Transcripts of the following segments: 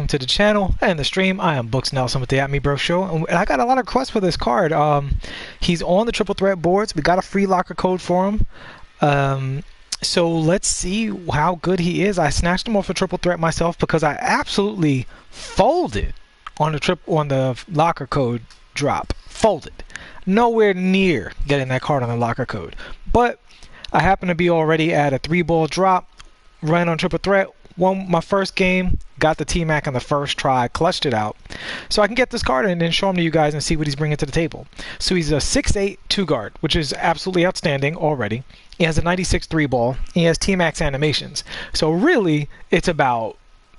to the channel and the stream. I am Books Nelson with the At Me Bro Show, and I got a lot of requests for this card. He's on the triple threat boards. We got a free locker code for him. So let's see how good he is. I snatched him off a triple threat myself because I absolutely folded on the locker code drop. Folded. Nowhere near getting that card on the locker code. But I happen to be already at a 3-ball drop, ran on triple threat, won my first game, got the T-Mac on the first try, clutched it out. So I can get this card and then show him to you guys and see what he's bringing to the table. So he's a 6'8" 2-guard, which is absolutely outstanding already. He has a 96 3-ball. He has T-Max animations. So really, it's about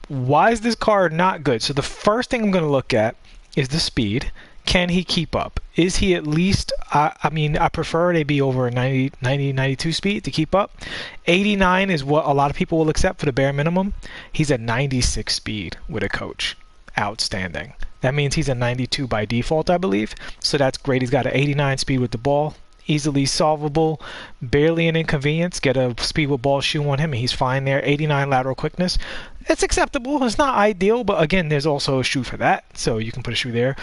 why is this card not good? So the first thing I'm going to look at is the speed. Can he keep up? Is he at least, I prefer they be over a 90, 92 speed to keep up. 89 is what a lot of people will accept for the bare minimum. He's at 96 speed with a coach. Outstanding. That means he's a 92 by default, I believe. So that's great. He's got an 89 speed with the ball. Easily solvable, barely an inconvenience. Get a speed with ball shoe on him and he's fine there. 89 lateral quickness. It's acceptable. It's not ideal, but again, there's also a shoe for that. So you can put a shoe there.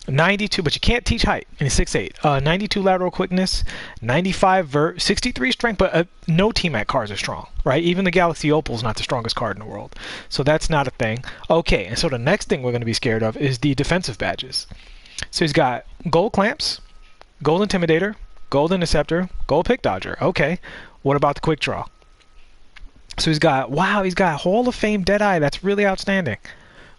92, but you can't teach height in 6'8". 92 lateral quickness, 95 vert, 63 strength, but no T-Mac cards are strong, right? Even the Galaxy Opal is not the strongest card in the world. So that's not a thing. Okay, and so the next thing we're going to be scared of is the defensive badges. So he's got gold clamps, gold intimidator, gold interceptor, gold pick dodger. Okay, what about the quick draw? So he's got Hall of Fame Deadeye. That's really outstanding.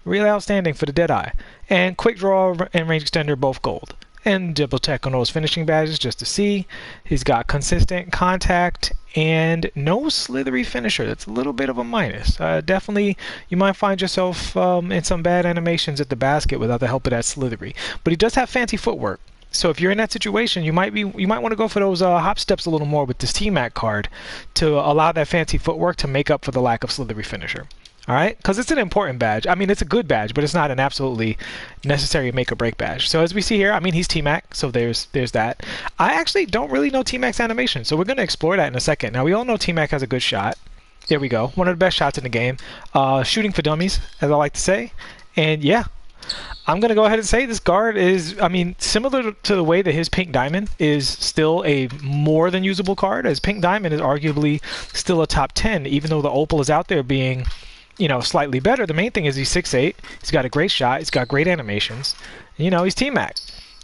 Really outstanding for the Deadeye. And quick draw and range extender, both gold. And double check on those finishing badges just to see. He's got consistent contact and no slithery finisher. That's a little bit of a minus. Definitely, you might find yourself in some bad animations at the basket without the help of that slithery. But he does have fancy footwork. So if you're in that situation, you might want to go for those hop steps a little more with this T-Mac card to allow that fancy footwork to make up for the lack of slithery finisher. All right, because it's an important badge. I mean, it's a good badge, but it's not an absolutely necessary make or break badge. So as we see here, I mean, he's T-Mac, so there's that. I actually don't really know T-Mac's animation, so we're going to explore that in a second. Now, we all know T-Mac has a good shot. There we go. One of the best shots in the game. Shooting for dummies, as I like to say. And yeah, I'm going to go ahead and say this guard is, I mean, similar to the way that his Pink Diamond is still a more than usable card, as Pink Diamond is arguably still a top 10, even though the Opal is out there being, you know, slightly better. The main thing is he's 6'8". He's got a great shot. He's got great animations. You know, he's T-Mac.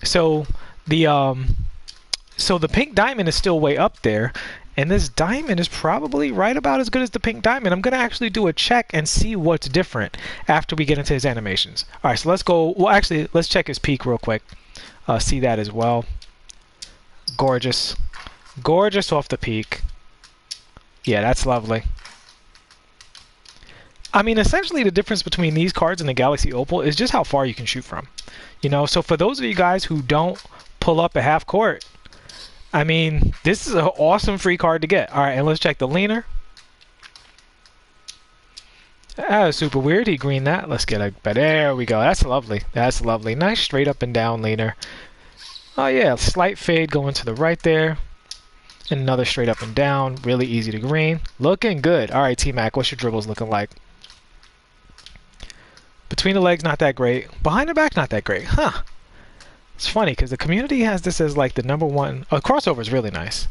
So the Pink Diamond is still way up there, and this Diamond is probably right about as good as the Pink Diamond. I'm going to actually do a check and see what's different after we get into his animations. All right, so let's go. Well, actually, let's check his peak real quick. See that as well. Gorgeous. Gorgeous off the peak. Yeah, that's lovely. I mean, essentially the difference between these cards and the Galaxy Opal is just how far you can shoot from. You know, so for those of you guys who don't pull up a half court, I mean, this is an awesome free card to get. All right, and let's check the leaner. That was super weird. He greened that. Let's get a, but there we go. That's lovely. That's lovely. Nice straight up and down leaner. Oh yeah, slight fade going to the right there. And another straight up and down. Really easy to green. Looking good. All right, T-Mac, what's your dribbles looking like? Between the legs, not that great. Behind the back, not that great. Huh. It's funny because the community has this as like the #1. Crossover is really nice.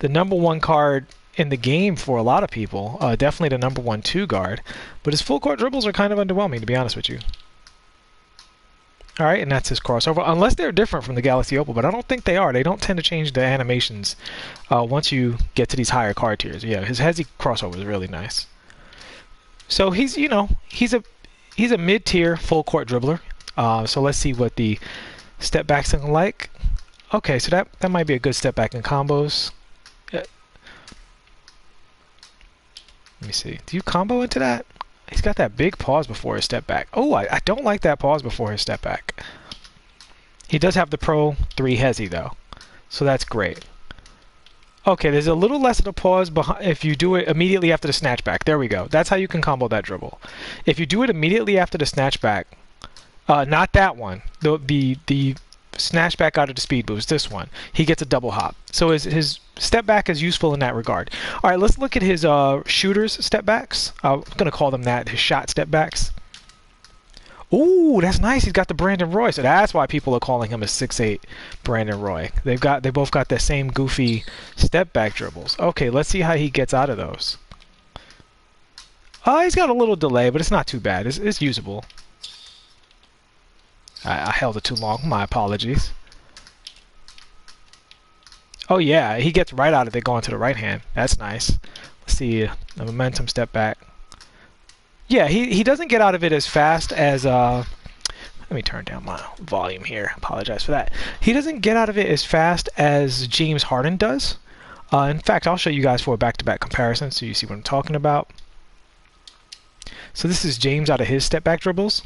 The #1 card in the game for a lot of people. Definitely the #1 2-guard. But his full court dribbles are kind of underwhelming, to be honest with you. All right, and that's his crossover. Unless they're different from the Galaxy Opal, but I don't think they are. They don't tend to change the animations once you get to these higher card tiers. Yeah, his Hezzy crossover is really nice. So he's, you know, he's a mid-tier full court dribbler. So let's see what the step back's looking like. Okay, so that might be a good step back in combos. Let me see. Do you combo into that? He's got that big pause before his step back. Oh, I don't like that pause before his step back. He does have the Pro 3 Hezzy though, so that's great. Okay, there's a little less of a pause behind if you do it immediately after the snatchback. There we go. That's how you can combo that dribble. If you do it immediately after the snatchback, not that one, the snatchback out of the speed boost, this one, he gets a double hop. So his step back is useful in that regard. All right, let's look at his shooters step backs. I'm going to call them that, his shot step backs. Ooh, that's nice. He's got the Brandon Roy, so that's why people are calling him a 6'8" Brandon Roy. They both got that same goofy step back dribbles. Okay, let's see how he gets out of those. He's got a little delay, but it's not too bad. It's usable. I held it too long. My apologies. Oh yeah, he gets right out of it going to the right hand. That's nice. Let's see the momentum step back. Yeah, he doesn't get out of it as fast as let me turn down my volume here. Apologize for that. He doesn't get out of it as fast as James Harden does. In fact, I'll show you guys for a back-to-back comparison so you see what I'm talking about. So this is James out of his step back dribbles.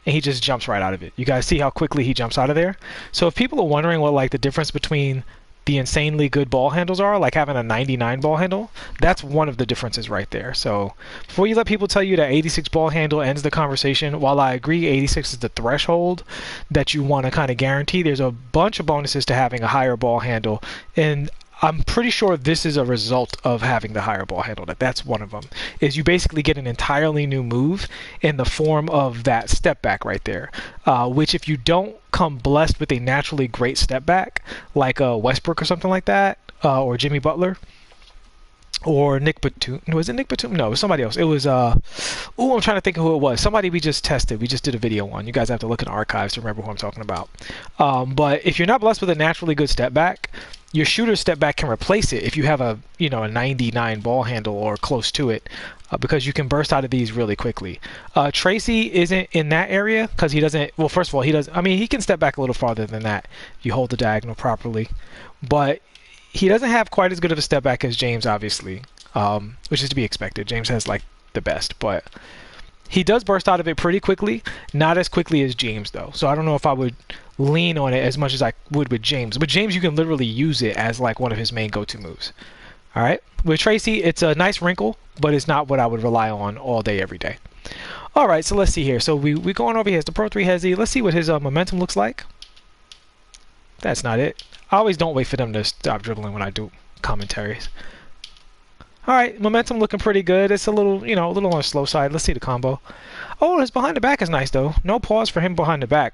And he just jumps right out of it. You guys see how quickly he jumps out of there? So if people are wondering what like the difference between the insanely good ball handles are, like having a 99 ball handle, that's one of the differences right there. So before you let people tell you that 86 ball handle ends the conversation, while I agree 86 is the threshold that you want to kind of guarantee, there's a bunch of bonuses to having a higher ball handle. And I'm pretty sure this is a result of having the higher ball handle. That's one of them. Is you basically get an entirely new move in the form of that step back right there. Which if you don't come blessed with a naturally great step back, like Westbrook or something like that, or Jimmy Butler, or Nick Batum. Was it Nick Batum? No, it was somebody else. It was, I'm trying to think of who it was. Somebody we just tested. We just did a video on. You guys have to look in the archives to remember who I'm talking about. But if you're not blessed with a naturally good step back, your shooter step back can replace it if you have a 99 ball handle or close to it, because you can burst out of these really quickly. Tracy isn't in that area because he doesn't. Well, first of all, he does. I mean, he can step back a little farther than that if you hold the diagonal properly, but he doesn't have quite as good of a step back as James, obviously, which is to be expected. James has like the best, but he does burst out of it pretty quickly. Not as quickly as James, though. So I don't know if I would lean on it as much as I would with James. With James, you can literally use it as like one of his main go-to moves. All right. With Tracy, it's a nice wrinkle, but it's not what I would rely on all day, every day. All right. So let's see here. So we're going over here. The Pro 3 Hezzy. Let's see what his momentum looks like. That's not it. I always don't wait for them to stop dribbling when I do commentaries. All right, momentum looking pretty good. It's a little, a little on the slow side. Let's see the combo. Oh, his behind the back is nice, though. No pause for him behind the back.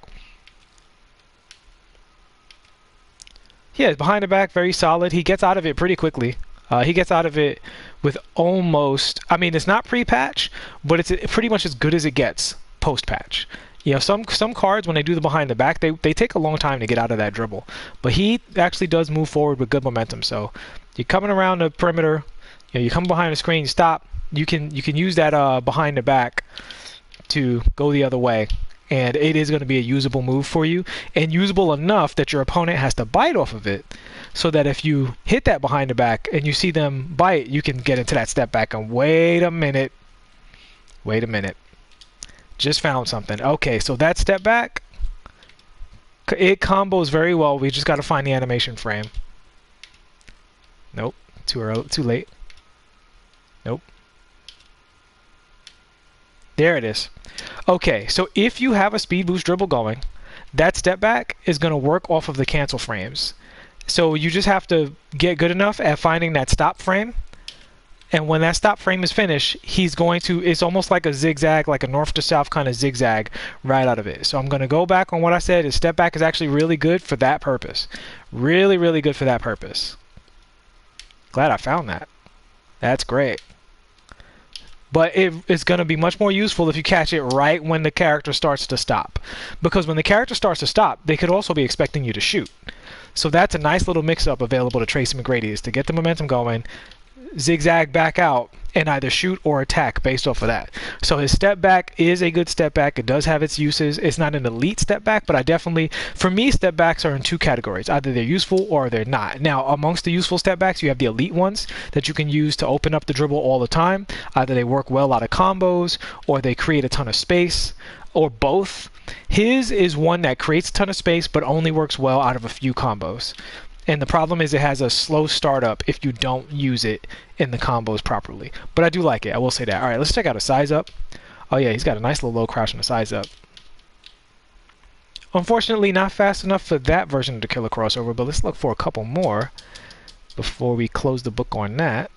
Yeah, behind the back, very solid. He gets out of it pretty quickly. He gets out of it with almost, I mean, it's not pre-patch, but it's pretty much as good as it gets post-patch. Some cards, when they do the behind the back, they take a long time to get out of that dribble. But he actually does move forward with good momentum. So you're coming around the perimeter, you come behind the screen, you stop. You can use that behind the back to go the other way, and it is going to be a usable move for you, and usable enough that your opponent has to bite off of it, so that if you hit that behind the back and you see them bite, you can get into that step back and wait a minute. Just found something. Okay, so that step back, it combos very well. We just got to find the animation frame. Nope, too early, too late. Nope. There it is. Okay, so if you have a speed boost dribble going, that step back is going to work off of the cancel frames. So you just have to get good enough at finding that stop frame. And when that stop frame is finished, he's going to, it's almost like a zigzag, like a north to south kind of zigzag right out of it. So I'm going to go back on what I said. His step back is actually really good for that purpose. Really, really good for that purpose. Glad I found that. That's great. But it's going to be much more useful if you catch it right when the character starts to stop. Because when the character starts to stop, they could also be expecting you to shoot. So that's a nice little mix-up available to Tracy McGrady, is to get the momentum going, zigzag back out, and either shoot or attack based off of that. So his step back is a good step back. It does have its uses. It's not an elite step back, but I definitely, for me, step backs are in two categories. Either they're useful or they're not. Now, amongst the useful step backs, you have the elite ones that you can use to open up the dribble all the time. Either they work well out of combos, or they create a ton of space, or both. His is one that creates a ton of space, but only works well out of a few combos. And the problem is it has a slow startup if you don't use it in the combos properly. But I do like it. I will say that. All right, let's check out a size up. Oh, yeah, he's got a nice little low crouch and a size up. Unfortunately, not fast enough for that version of the killer crossover, but let's look for a couple more before we close the book on that.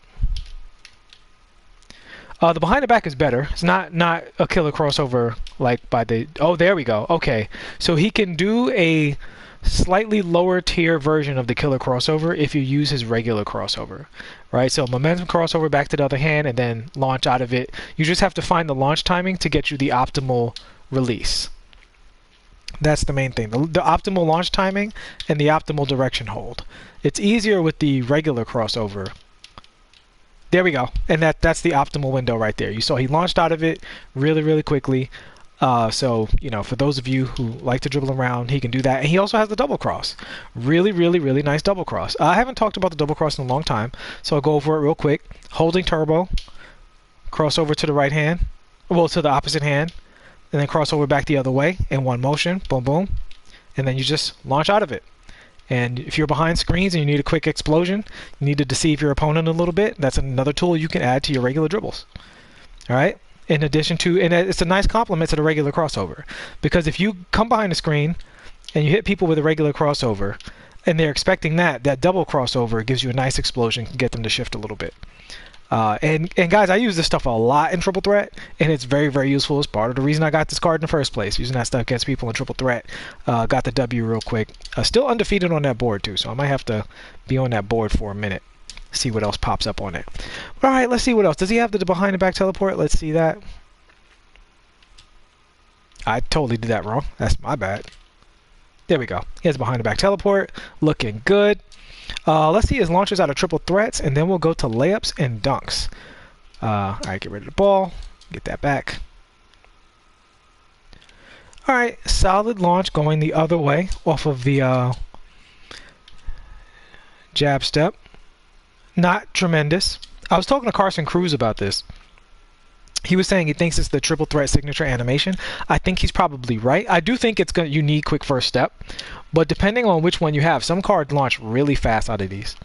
The behind the back is better. It's not a killer crossover like by the... Oh, there we go. Okay. So he can do a slightly lower tier version of the killer crossover if you use his regular crossover, right? So momentum crossover back to the other hand and then launch out of it. You just have to find the launch timing to get you the optimal release. That's the main thing. The optimal launch timing and the optimal direction hold. It's easier with the regular crossover. There we go. And that's the optimal window right there. You saw he launched out of it really, really quickly. So, you know, for those of you who like to dribble around, he can do that. And he also has the double cross. Really, really, really nice double cross. I haven't talked about the double cross in a long time, so I'll go over it real quick. Holding turbo, cross over to the right hand, well, to the opposite hand, and then cross over back the other way in one motion. Boom, boom. And then you just launch out of it. And if you're behind screens and you need a quick explosion, you need to deceive your opponent a little bit, that's another tool you can add to your regular dribbles. All right? In addition to, and it's a nice complement to the regular crossover. Because if you come behind the screen and you hit people with a regular crossover, and they're expecting that double crossover gives you a nice explosion, can get them to shift a little bit. And guys, I use this stuff a lot in Triple Threat, and it's very, very useful. It's part of the reason I got this card in the first place, using that stuff against people in Triple Threat. Got the W real quick. Still undefeated on that board, too, so I might have to be on that board for a minute. See what else pops up on it. All right, let's see what else. Does he have the behind the back teleport? Let's see that. I totally did that wrong. That's my bad. There we go. He has behind the back teleport. Looking good. Let's see his launches out of triple threats, and then we'll go to layups and dunks. All right, get rid of the ball. Get that back. All right, solid launch going the other way off of the jab step. Not tremendous. I was talking to Carson Cruz about this. He was saying he thinks it's the triple threat signature animation. I think he's probably right. I do think it's you need quick first step, but depending on which one you have, some cards launch really fast out of these.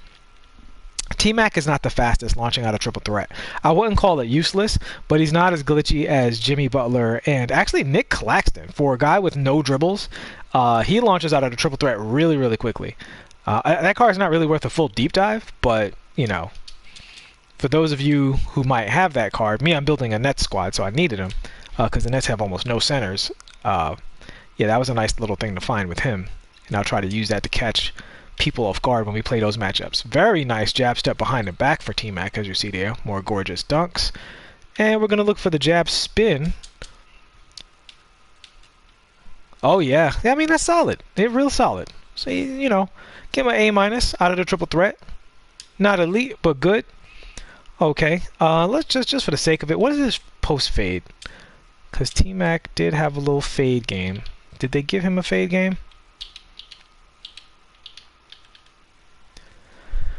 T-Mac is not the fastest launching out of triple threat. I wouldn't call it useless, but he's not as glitchy as Jimmy Butler and actually Nick Claxton. For a guy with no dribbles, he launches out of the triple threat really, really quickly. That card's not really worth a full deep dive, but, you know, for those of you who might have that card, me, I'm building a Nets squad, so I needed him because the Nets have almost no centers. Yeah, that was a nice little thing to find with him, and I'll try to use that to catch people off guard when we play those matchups. Very nice jab step behind and back for T-Mac, as you see there. More gorgeous dunks. And we're going to look for the jab spin. Oh, yeah. I mean, that's solid. It's real solid. So, you know, get my A- out of the triple threat. Not elite, but good. Okay. Let's just for the sake of it, what is this post fade? Because T-Mac did have a little fade game. Did they give him a fade game?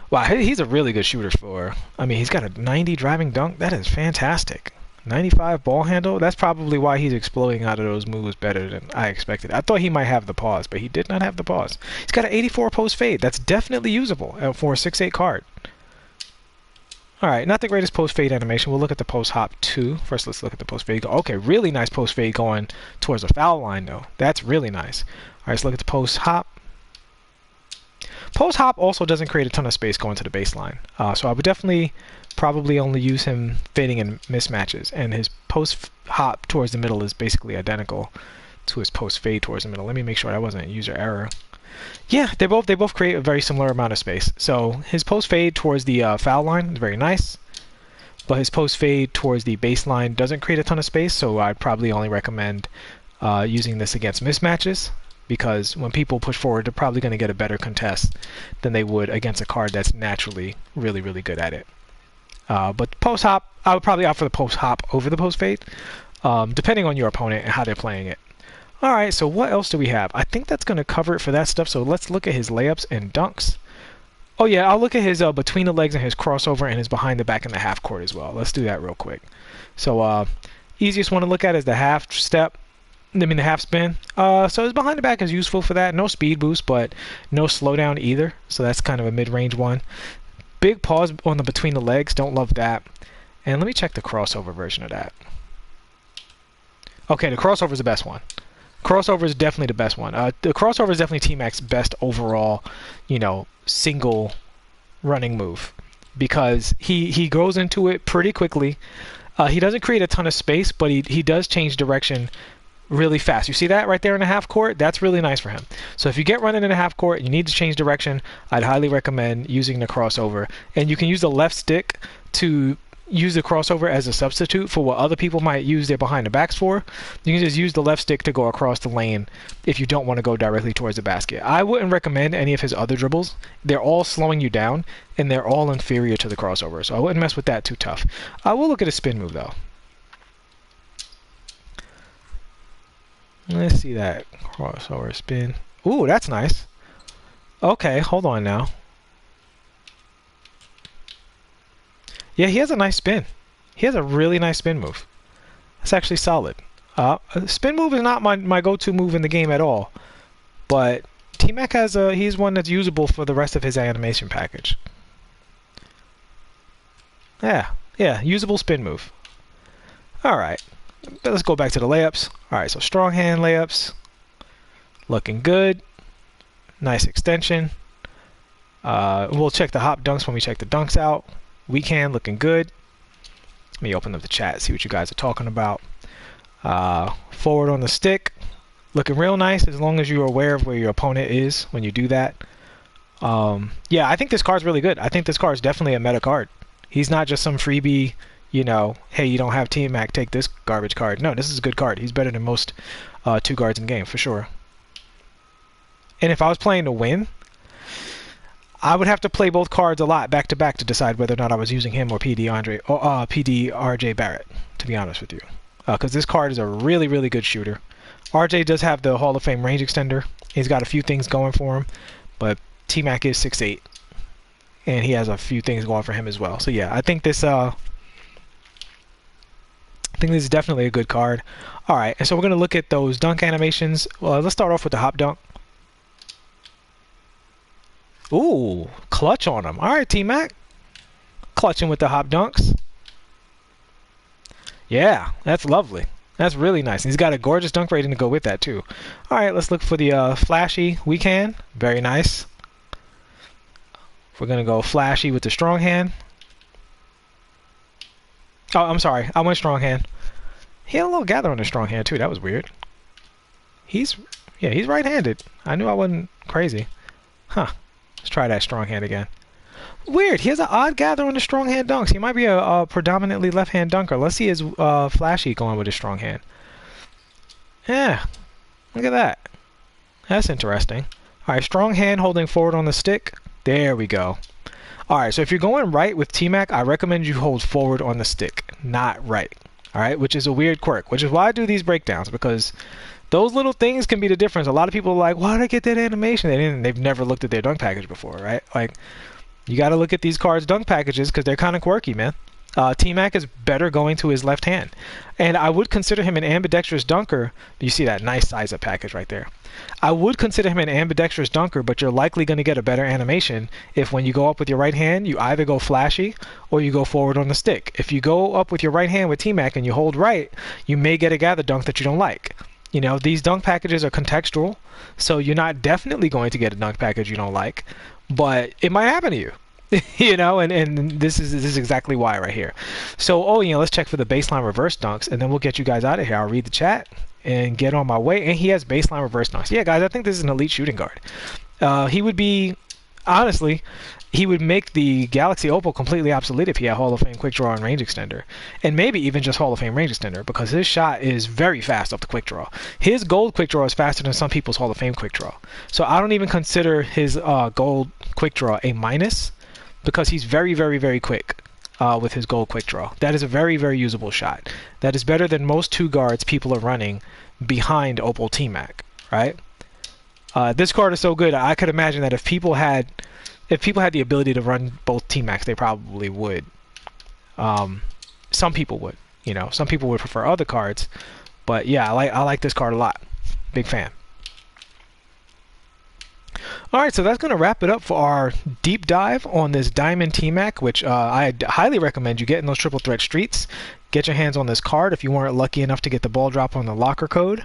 Wow, he's a really good shooter for... I mean, he's got a 90 driving dunk. That is fantastic. 95 ball handle. That's probably why he's exploding out of those moves better than I expected. I thought he might have the pause, but he did not have the pause. He's got an 84 post fade. That's definitely usable for a 6'8 card. Alright, not the greatest post fade animation. We'll look at the post hop too. First, let's look at the post fade. Okay, really nice post fade going towards the foul line, though. That's really nice. Alright, let's look at the post hop. Post hop also doesn't create a ton of space going to the baseline. So I would definitely probably only use him fading in mismatches. And his post hop towards the middle is basically identical to his post fade towards the middle. Let me make sure that wasn't a user error. Yeah, they both create a very similar amount of space. So his post fade towards the foul line is very nice. But his post fade towards the baseline doesn't create a ton of space. So I'd probably only recommend using this against mismatches. Because when people push forward, they're probably going to get a better contest than they would against a card that's naturally really, really good at it. But post hop, I would probably opt for the post hop over the post fade, depending on your opponent and how they're playing it. All right, so what else do we have? I think that's going to cover it for that stuff. So let's look at his layups and dunks. Oh yeah, I'll look at his between the legs and his crossover and his behind the back in the half court as well. Let's do that real quick. So easiest one to look at is the half step. I mean the half spin. So his behind the back is useful for that. No speed boost, but no slowdown either. So that's kind of a mid-range one. Big pause on the between the legs. Don't love that. And let me check the crossover version of that. Okay, the crossover is the best one. Crossover is definitely the best one. The crossover is definitely T-Mac's best overall, you know, single running move because he goes into it pretty quickly. He doesn't create a ton of space, but he does change direction really fast. You see that right there in the half court? That's really nice for him. So if you get running in a half court and you need to change direction, I'd highly recommend using the crossover. And you can use the left stick to use the crossover as a substitute for what other people might use their behind the backs for. You can just use the left stick to go across the lane if you don't want to go directly towards the basket. I wouldn't recommend any of his other dribbles. They're all slowing you down and they're all inferior to the crossover. So I wouldn't mess with that too tough. I will look at a spin move though. Let's see that crossover spin. Ooh, that's nice. Okay, hold on now. Yeah, he has a nice spin. He has a really nice spin move. That's actually solid. Spin move is not my go-to move in the game at all. But T-Mac has he's one that's usable for the rest of his animation package. Yeah, usable spin move. Alright. Let's go back to the layups. Alright, so strong hand layups. Looking good. Nice extension. We'll check the hop dunks when we check the dunks out. Weak hand looking good. Let me open up the chat, see what you guys are talking about. Forward on the stick. Looking real nice as long as you're aware of where your opponent is when you do that. Yeah, I think this card's really good. I think this card's definitely a meta card. He's not just some freebie, you know, hey, you don't have T-Mac, take this garbage card. No, this is a good card. He's better than most 2 guards in the game, for sure. And if I was playing to win, I would have to play both cards a lot back to back to decide whether or not I was using him or PD RJ Barrett, to be honest with you. Because this card is a really, really good shooter. RJ does have the Hall of Fame range extender. He's got a few things going for him, but T-Mac is 6'8", and he has a few things going for him as well. So yeah, I think this is definitely a good card. All right, and so we're gonna look at those dunk animations. Well, let's start off with the hop dunk. Ooh, clutch on him. All right, T-Mac, clutching with the hop dunks. Yeah, that's lovely. That's really nice. And he's got a gorgeous dunk rating to go with that too. All right, let's look for the flashy weak hand. Very nice. We're gonna go flashy with the strong hand. Oh, I'm sorry. I went strong hand. He had a little gather on the strong hand too. That was weird. He's right-handed. I knew I wasn't crazy. Huh. Let's try that strong hand again. Weird. He has an odd gather on the strong hand dunks. He might be a predominantly left-hand dunker. Let's see his flashy going with his strong hand. Yeah. Look at that. That's interesting. All right, strong hand holding forward on the stick. There we go. All right, so if you're going right with T-Mac, I recommend you hold forward on the stick, not right. All right, which is a weird quirk, which is why I do these breakdowns, because those little things can be the difference. A lot of people are like, why did I get that animation? They've never looked at their dunk package before, right? Like, you got to look at these cards' dunk packages because they're kind of quirky, man. T-Mac is better going to his left hand. And I would consider him an ambidextrous dunker. You see that nice size-up package right there. I would consider him an ambidextrous dunker, but you're likely going to get a better animation if when you go up with your right hand, you either go flashy or you go forward on the stick. If you go up with your right hand with T-Mac and you hold right, you may get a gather dunk that you don't like. You know, these dunk packages are contextual, so you're not definitely going to get a dunk package you don't like, but it might happen to you. You know, and this is exactly why right here. So, let's check for the baseline reverse dunks, and then we'll get you guys out of here. I'll read the chat and get on my way. And he has baseline reverse dunks. Yeah, guys, I think this is an elite shooting guard. He would be, honestly, he would make the Galaxy Opal completely obsolete if he had Hall of Fame quick draw and range extender, and maybe even just Hall of Fame range extender, because his shot is very fast off the quick draw. His gold quick draw is faster than some people's Hall of Fame quick draw. So I don't even consider his gold quick draw a minus, because he's very, very, very quick with his gold quick draw. That is a very, very usable shot. That is better than most 2 guards people are running behind Opal T-Mac, right? This card is so good. I could imagine that if people had the ability to run both T-Macs, they probably would. Some people would. You know, some people would prefer other cards, but yeah, I like this card a lot. Big fan. Alright, so that's going to wrap it up for our deep dive on this Diamond T-Mac, which I highly recommend you get in those triple threat streets. Get your hands on this card if you weren't lucky enough to get the ball drop on the locker code.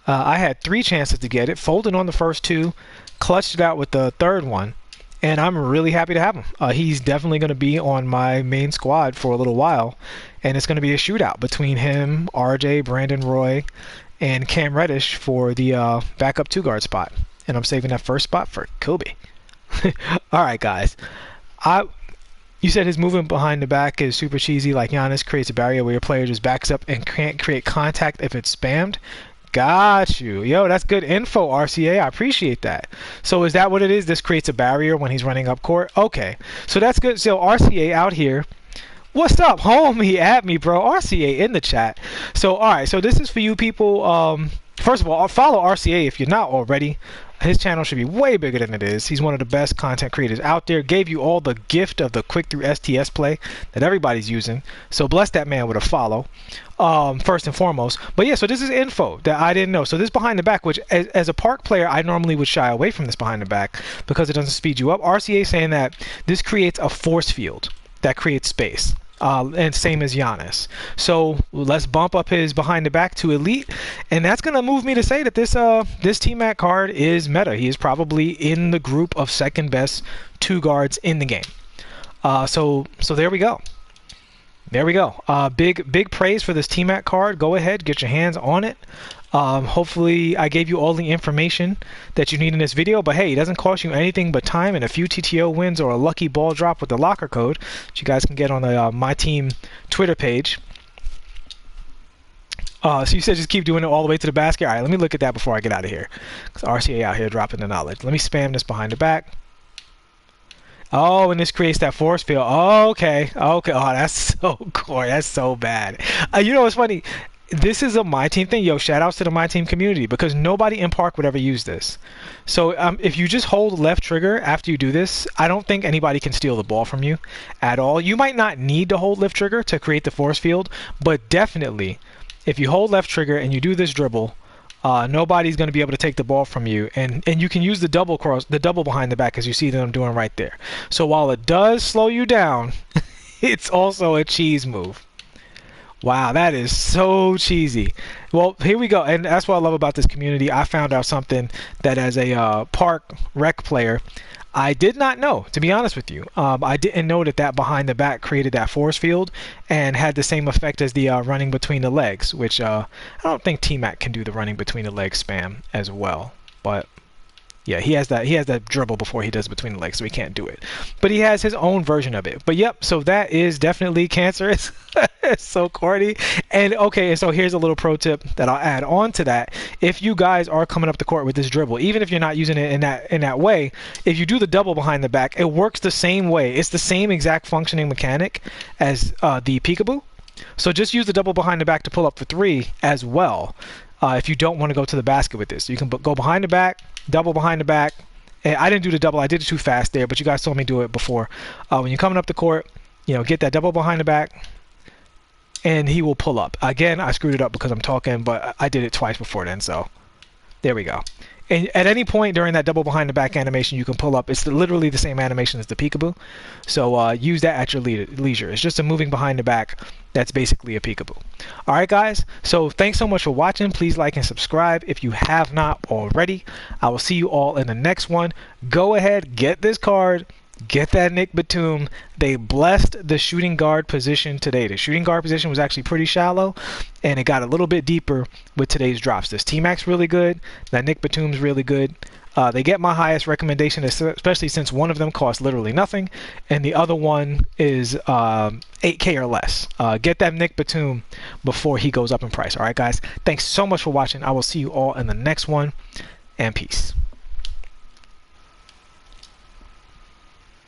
I had 3 chances to get it, folded on the first 2, clutched it out with the third one, and I'm really happy to have him. He's definitely going to be on my main squad for a little while, and it's going to be a shootout between him, RJ, Brandon Roy, and Cam Reddish for the backup two guard spot. And I'm saving that first spot for Kobe. All right, guys. You said his movement behind the back is super cheesy, like Giannis creates a barrier where your player just backs up and can't create contact if it's spammed. Got you. Yo, that's good info, RCA. I appreciate that. So is that what it is? This creates a barrier when he's running up court? Okay. So that's good. So RCA out here. What's up, homie? At me, bro. RCA in the chat. So, all right. So this is for you people. First of all, follow RCA if you're not already. His channel should be way bigger than it is. He's one of the best content creators out there. Gave you all the gift of the quick through STS play that everybody's using. So bless that man with a follow, first and foremost. But yeah, so this is info that I didn't know. So this behind the back, which as a park player, I normally would shy away from this behind the back because it doesn't speed you up. RCA saying that this creates a force field that creates space. And same as Giannis. So let's bump up his behind the back to elite, and that's gonna move me to say that this T-Mac card is meta. He is probably in the group of second best two guards in the game. So there we go. There we go. Big praise for this T-Mac card. Go ahead, get your hands on it. Hopefully I gave you all the information that you need in this video, but hey, it doesn't cost you anything but time and a few TTO wins or a lucky ball drop with the locker code, which you guys can get on the My Team Twitter page. So you said just keep doing it all the way to the basket. All right, let me look at that before I get out of here, because RCA out here dropping the knowledge. Let me spam this behind the back. Oh, and this creates that force field. Oh, okay. Oh, that's so cool. That's so bad. You know what's funny? This is a My Team thing. Yo, shout outs to the My Team community, because nobody in Park would ever use this. So if you just hold left trigger after you do this, I don't think anybody can steal the ball from you at all. You might not need to hold left trigger to create the force field, but definitely if you hold left trigger and you do this dribble, nobody's going to be able to take the ball from you, and you can use the double behind the back, as you see that I'm doing right there. So while it does slow you down, it's also a cheese move. Wow, that is so cheesy. Well, here we go, and that's what I love about this community. I found out something that as a Park Rec player, I did not know, to be honest with you. I didn't know that behind the back created that force field and had the same effect as the running between the legs, which I don't think T-Mac can do the running between the legs spam as well. But yeah, he has that dribble before he does between the legs, so he can't do it. But he has his own version of it. But yep, so that is definitely cancerous. It's so corny. And okay, so here's a little pro tip that I'll add on to that. If you guys are coming up the court with this dribble, even if you're not using it in that way, if you do the double behind the back, it works the same way. It's the same exact functioning mechanic as the peekaboo. So just use the double behind the back to pull up for three as well. If you don't want to go to the basket with this, you can go behind the back, double behind the back. And I didn't do the double, I did it too fast there, but you guys saw me do it before. When you're coming up the court, get that double behind the back, and he will pull up. Again, I screwed it up because I'm talking, but I did it twice before then, so there we go. And at any point during that double behind the back animation, you can pull up. It's literally the same animation as the peekaboo. So use that at your leisure. It's just a moving behind the back that's basically a peekaboo. All right, guys. So thanks so much for watching. Please like and subscribe if you have not already. I will see you all in the next one. Go ahead, get this card. Get that Nick Batum. They blessed the shooting guard position today. The shooting guard position was actually pretty shallow, and it got a little bit deeper with today's drops. This T-Mac's really good. That Nick Batum's really good. They get my highest recommendation, especially since one of them costs literally nothing, and the other one is 8K or less. Get that Nick Batum before he goes up in price. All right, guys. Thanks so much for watching. I will see you all in the next one, and peace.